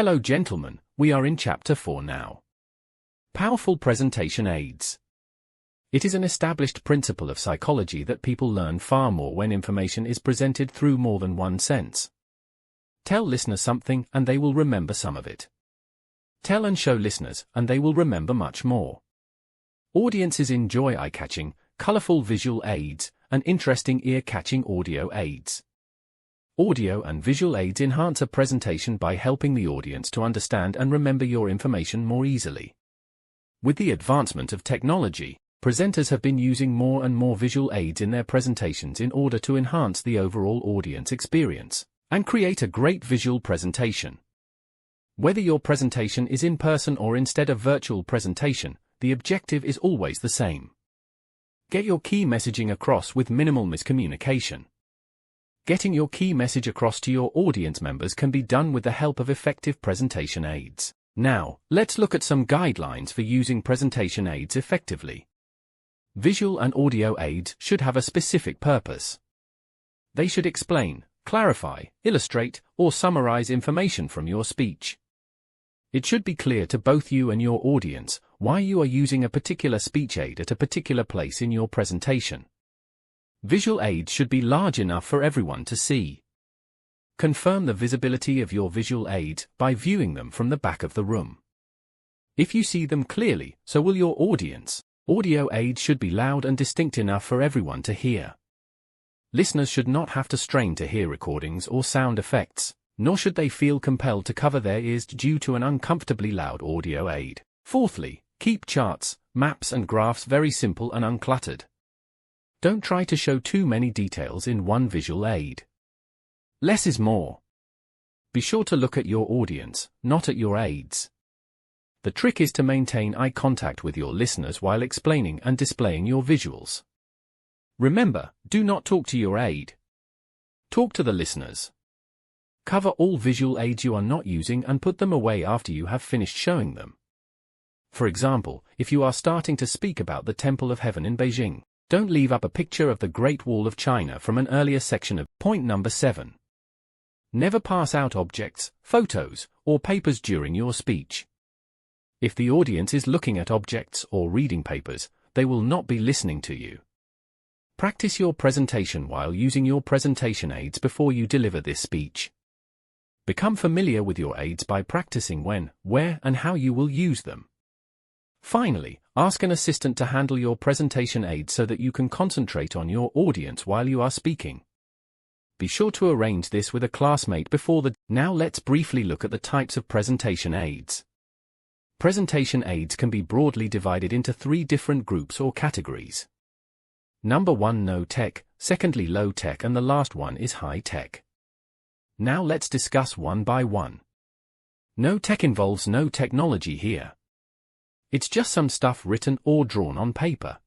Hello gentlemen, we are in Chapter 4 now. Powerful presentation aids. It is an established principle of psychology that people learn far more when information is presented through more than one sense. Tell listeners something and they will remember some of it. Tell and show listeners and they will remember much more. Audiences enjoy eye-catching, colorful visual aids, and interesting ear-catching audio aids. Audio and visual aids enhance a presentation by helping the audience to understand and remember your information more easily. With the advancement of technology, presenters have been using more and more visual aids in their presentations in order to enhance the overall audience experience and create a great visual presentation. Whether your presentation is in person or instead of virtual presentation, the objective is always the same. Get your key messaging across with minimal miscommunication. Getting your key message across to your audience members can be done with the help of effective presentation aids. Now, let's look at some guidelines for using presentation aids effectively. Visual and audio aids should have a specific purpose. They should explain, clarify, illustrate, or summarize information from your speech. It should be clear to both you and your audience why you are using a particular speech aid at a particular place in your presentation. Visual aids should be large enough for everyone to see. Confirm the visibility of your visual aids by viewing them from the back of the room. If you see them clearly, so will your audience. Audio aids should be loud and distinct enough for everyone to hear. Listeners should not have to strain to hear recordings or sound effects, nor should they feel compelled to cover their ears due to an uncomfortably loud audio aid. Fourthly, keep charts, maps and graphs very simple and uncluttered. Don't try to show too many details in one visual aid. Less is more. Be sure to look at your audience, not at your aids. The trick is to maintain eye contact with your listeners while explaining and displaying your visuals. Remember, do not talk to your aid. Talk to the listeners. Cover all visual aids you are not using and put them away after you have finished showing them. For example, if you are starting to speak about the Temple of Heaven in Beijing, don't leave up a picture of the Great Wall of China from an earlier section of point number 7. Never pass out objects, photos, or papers during your speech. If the audience is looking at objects or reading papers, they will not be listening to you. Practice your presentation while using your presentation aids before you deliver this speech. Become familiar with your aids by practicing when, where, and how you will use them. Finally, ask an assistant to handle your presentation aids so that you can concentrate on your audience while you are speaking. Be sure to arrange this with a classmate before the... Now let's briefly look at the types of presentation aids. Presentation aids can be broadly divided into 3 different groups or categories. Number 1, no tech, secondly low tech, and the last one is high tech. Now let's discuss one by one. No tech involves no technology here. It's just some stuff written or drawn on paper.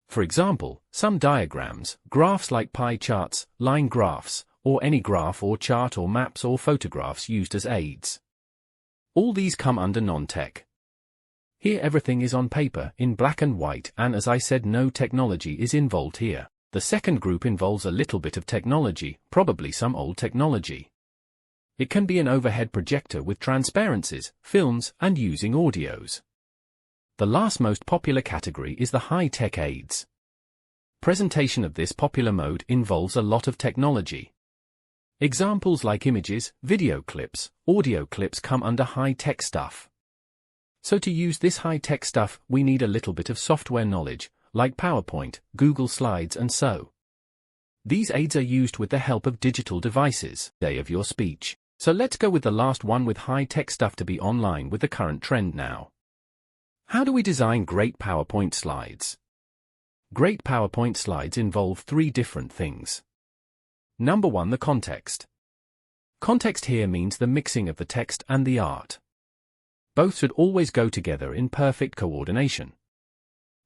For example, some diagrams, graphs like pie charts, line graphs, or any graph or chart or maps or photographs used as aids. All these come under non-tech. Here everything is on paper, in black and white, and as I said, no technology is involved here. The second group involves a little bit of technology, probably some old technology. It can be an overhead projector with transparencies, films, and using audios. The last most popular category is the high-tech aids. Presentation of this popular mode involves a lot of technology. Examples like images, video clips, audio clips come under high-tech stuff. So to use this high-tech stuff, we need a little bit of software knowledge, like PowerPoint, Google Slides and so. These aids are used with the help of digital devices, day of your speech. So let's go with the last one with high-tech stuff to be online with the current trend now. How do we design great PowerPoint slides? Great PowerPoint slides involve 3 different things. Number 1, the context. Context here means the mixing of the text and the art. Both should always go together in perfect coordination.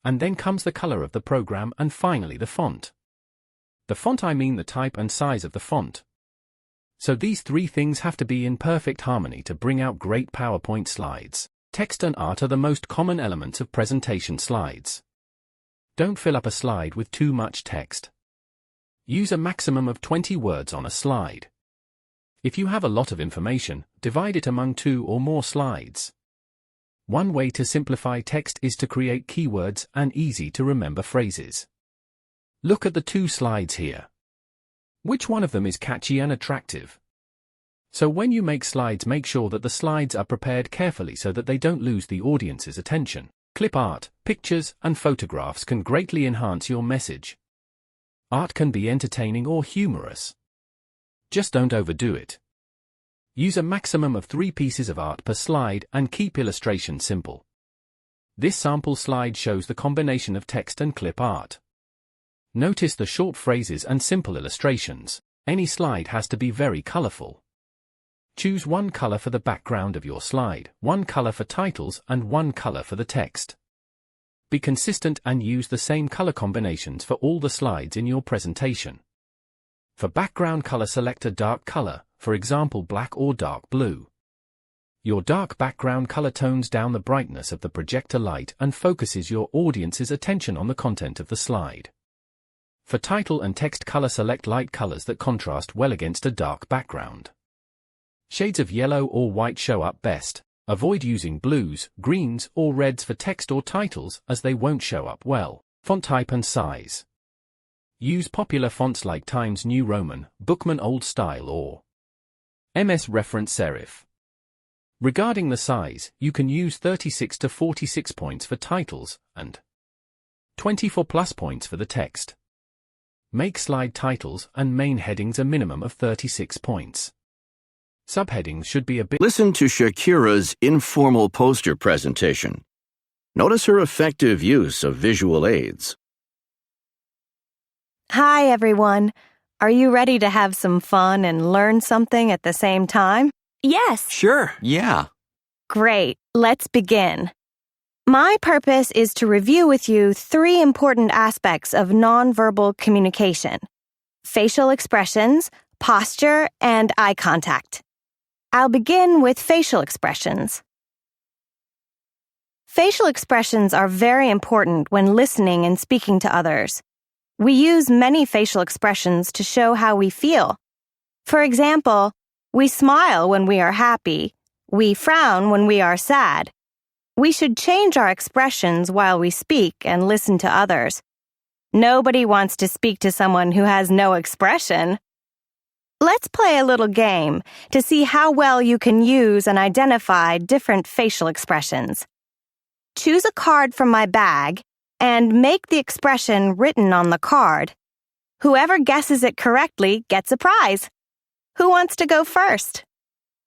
And then comes the color of the program and finally the font. The font, I mean the type and size of the font. So these 3 things have to be in perfect harmony to bring out great PowerPoint slides. Text and art are the most common elements of presentation slides. Don't fill up a slide with too much text. Use a maximum of 20 words on a slide. If you have a lot of information, divide it among 2 or more slides. One way to simplify text is to create keywords and easy-to-remember phrases. Look at the 2 slides here. Which one of them is catchy and attractive? So when you make slides, make sure that the slides are prepared carefully so that they don't lose the audience's attention. Clip art, pictures, and photographs can greatly enhance your message. Art can be entertaining or humorous. Just don't overdo it. Use a maximum of 3 pieces of art per slide and keep illustration simple. This sample slide shows the combination of text and clip art. Notice the short phrases and simple illustrations. Any slide has to be very colorful. Choose one color for the background of your slide, one color for titles, and one color for the text. Be consistent and use the same color combinations for all the slides in your presentation. For background color, select a dark color, for example black or dark blue. Your dark background color tones down the brightness of the projector light and focuses your audience's attention on the content of the slide. For title and text color, select light colors that contrast well against a dark background. Shades of yellow or white show up best. Avoid using blues, greens, or reds for text or titles as they won't show up well. Font type and size. Use popular fonts like Times New Roman, Bookman Old Style, or MS Reference Serif. Regarding the size, you can use 36 to 46 points for titles and 24 plus points for the text. Make slide titles and main headings a minimum of 36 points. Subheadings should be a bit. Listen to Shakira's informal poster presentation. Notice her effective use of visual aids. Hi, everyone. Are you ready to have some fun and learn something at the same time? Yes. Sure, yeah. Great. Let's begin. My purpose is to review with you 3 important aspects of nonverbal communication: facial expressions, posture, and eye contact. I'll begin with facial expressions. Facial expressions are very important when listening and speaking to others. We use many facial expressions to show how we feel. For example, we smile when we are happy. We frown when we are sad. We should change our expressions while we speak and listen to others. Nobody wants to speak to someone who has no expression. Let's play a little game to see how well you can use and identify different facial expressions. Choose a card from my bag and make the expression written on the card. Whoever guesses it correctly gets a prize. Who wants to go first?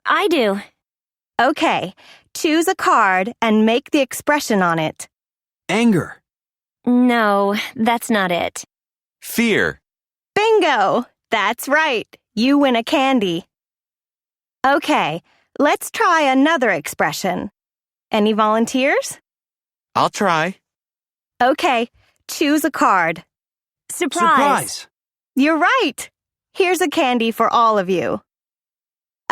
I do. Okay, choose a card and make the expression on it. Anger. No, that's not it. Fear. Bingo! That's right. You win a candy. Okay, let's try another expression. Any volunteers? I'll try. Okay, choose a card. Surprise. You're right. Here's a candy for all of you.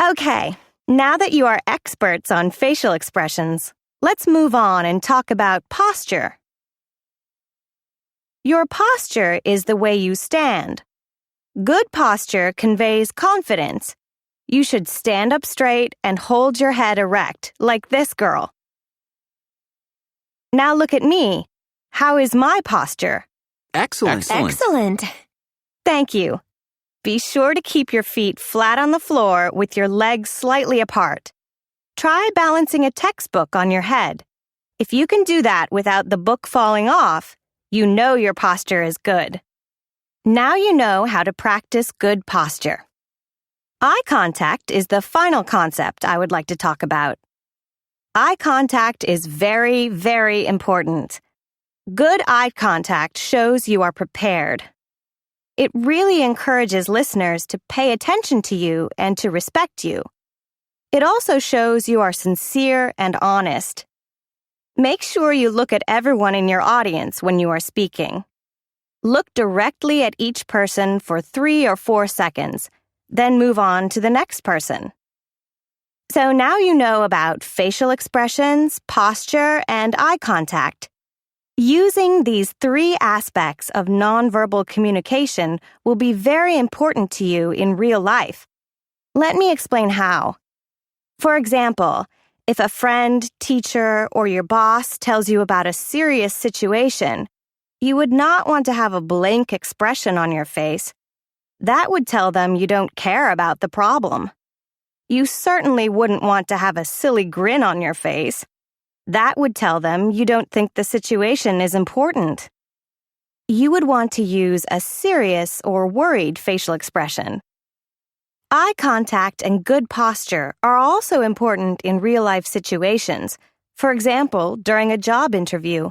Okay, now that you are experts on facial expressions, let's move on and talk about posture. Your posture is the way you stand. Good posture conveys confidence. You should stand up straight and hold your head erect, like this girl. Now look at me. How is my posture? Excellent. Excellent. Thank you. Be sure to keep your feet flat on the floor with your legs slightly apart. Try balancing a textbook on your head. If you can do that without the book falling off, you know your posture is good. Now you know how to practice good posture. Eye contact is the final concept I would like to talk about. Eye contact is very, very important. Good eye contact shows you are prepared. It really encourages listeners to pay attention to you and to respect you. It also shows you are sincere and honest. Make sure you look at everyone in your audience when you are speaking. Look directly at each person for 3 or 4 seconds, then move on to the next person. So now you know about facial expressions, posture, and eye contact. Using these 3 aspects of nonverbal communication will be very important to you in real life. Let me explain how. For example, if a friend, teacher, or your boss tells you about a serious situation, you would not want to have a blank expression on your face. That would tell them you don't care about the problem. You certainly wouldn't want to have a silly grin on your face. That would tell them you don't think the situation is important. You would want to use a serious or worried facial expression. Eye contact and good posture are also important in real-life situations, for example, during a job interview.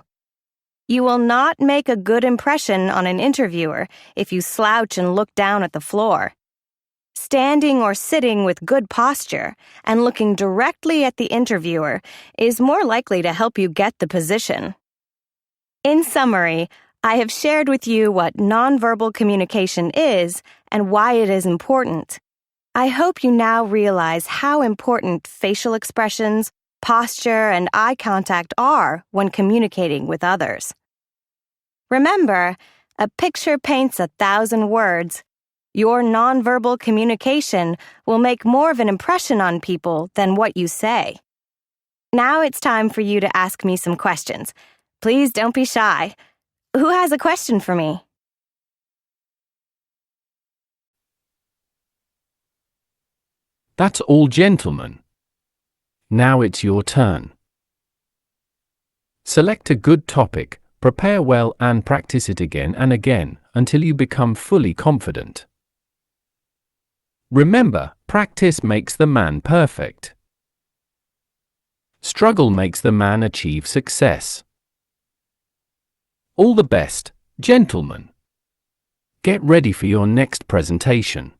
You will not make a good impression on an interviewer if you slouch and look down at the floor. Standing or sitting with good posture and looking directly at the interviewer is more likely to help you get the position. In summary, I have shared with you what nonverbal communication is and why it is important. I hope you now realize how important facial expressions, posture, and eye contact are when communicating with others. Remember, a picture paints 1,000 words. Your nonverbal communication will make more of an impression on people than what you say. Now it's time for you to ask me some questions. Please don't be shy. Who has a question for me? That's all, gentlemen. Now it's your turn. Select a good topic, prepare well, and practice it again and again until you become fully confident. Remember, practice makes the man perfect. Struggle makes the man achieve success. All the best, gentlemen. Get ready for your next presentation.